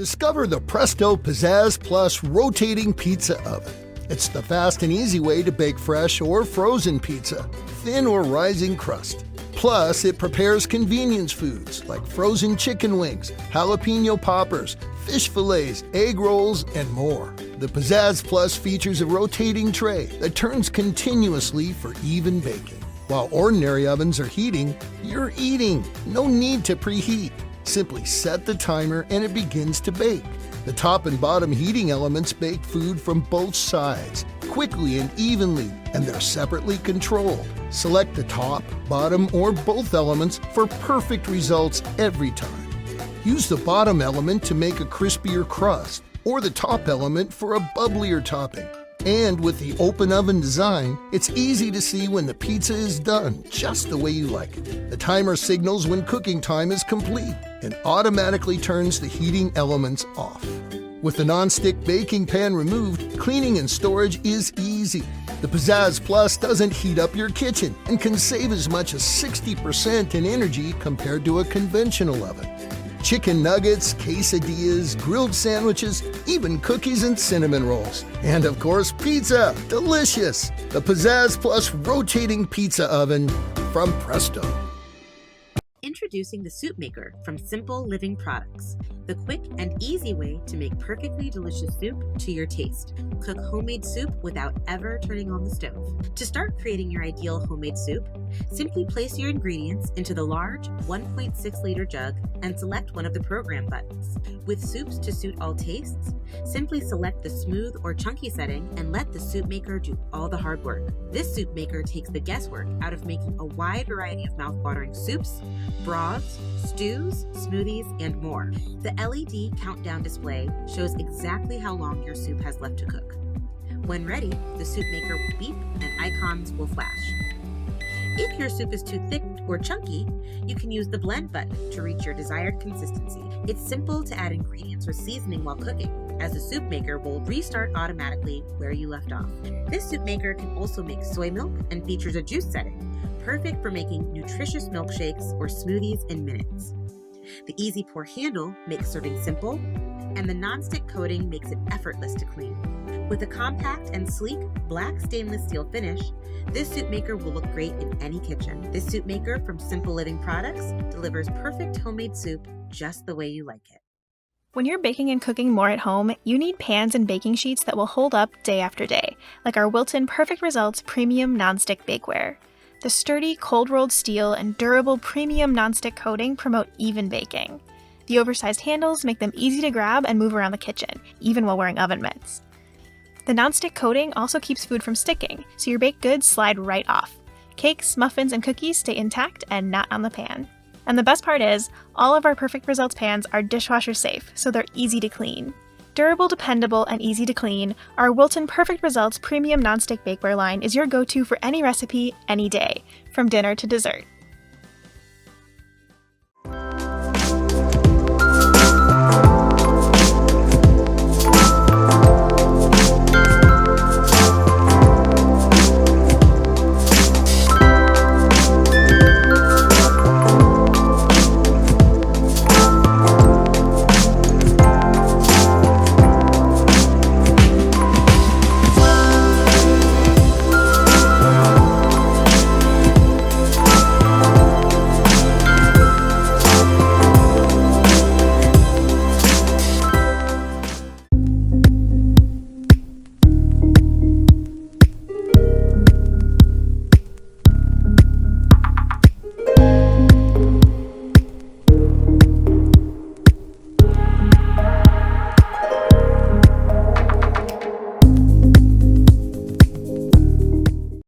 Discover the Presto Pizzazz Plus rotating pizza oven. It's the fast and easy way to bake fresh or frozen pizza, thin or rising crust. Plus, it prepares convenience foods like frozen chicken wings, jalapeno poppers, fish fillets, egg rolls, and more. The Pizzazz Plus features a rotating tray that turns continuously for even baking. While ordinary ovens are heating, you're eating. No need to preheat. Simply set the timer and it begins to bake. The top and bottom heating elements bake food from both sides, quickly and evenly, and they're separately controlled. Select the top, bottom, or both elements for perfect results every time. Use the bottom element to make a crispier crust, or the top element for a bubblier topping. And with the open oven design, it's easy to see when the pizza is done, just the way you like it. The timer signals when cooking time is complete and automatically turns the heating elements off. With the non-stick baking pan removed, cleaning and storage is easy. The Pizzazz Plus doesn't heat up your kitchen and can save as much as 60% in energy compared to a conventional oven. Chicken nuggets, quesadillas, grilled sandwiches, even cookies and cinnamon rolls. And of course, pizza! Delicious! The Pizzazz Plus rotating pizza oven from Presto. Introducing the Soup Maker from Simple Living Products, the quick and easy way to make perfectly delicious soup to your taste. Cook homemade soup without ever turning on the stove. To start creating your ideal homemade soup, simply place your ingredients into the large 1.6-liter jug and select one of the program buttons. With soups to suit all tastes, simply select the smooth or chunky setting and let the Soup Maker do all the hard work. This Soup Maker takes the guesswork out of making a wide variety of mouth-watering soups, broths, stews, smoothies, and more. The LED countdown display shows exactly how long your soup has left to cook. When ready, the Soup Maker will beep and icons will flash. If your soup is too thick or chunky, you can use the blend button to reach your desired consistency. It's simple to add ingredients or seasoning while cooking, as the Soup Maker will restart automatically where you left off. This Soup Maker can also make soy milk and features a juice setting, perfect for making nutritious milkshakes or smoothies in minutes. The Easy Pour handle makes serving simple, and the non-stick coating makes it effortless to clean. With a compact and sleek black stainless steel finish, this Soup Maker will look great in any kitchen. This Soup Maker from Simple Living Products delivers perfect homemade soup just the way you like it. When you're baking and cooking more at home, you need pans and baking sheets that will hold up day after day, like our Wilton Perfect Results Premium Nonstick Bakeware. The sturdy, cold-rolled steel and durable premium nonstick coating promote even baking. The oversized handles make them easy to grab and move around the kitchen, even while wearing oven mitts. The nonstick coating also keeps food from sticking, so your baked goods slide right off. Cakes, muffins, and cookies stay intact and not on the pan. And the best part is, all of our Perfect Results pans are dishwasher safe, so they're easy to clean. Durable, dependable, and easy to clean, our Wilton Perfect Results Premium Nonstick Bakeware line is your go-to for any recipe, any day, from dinner to dessert.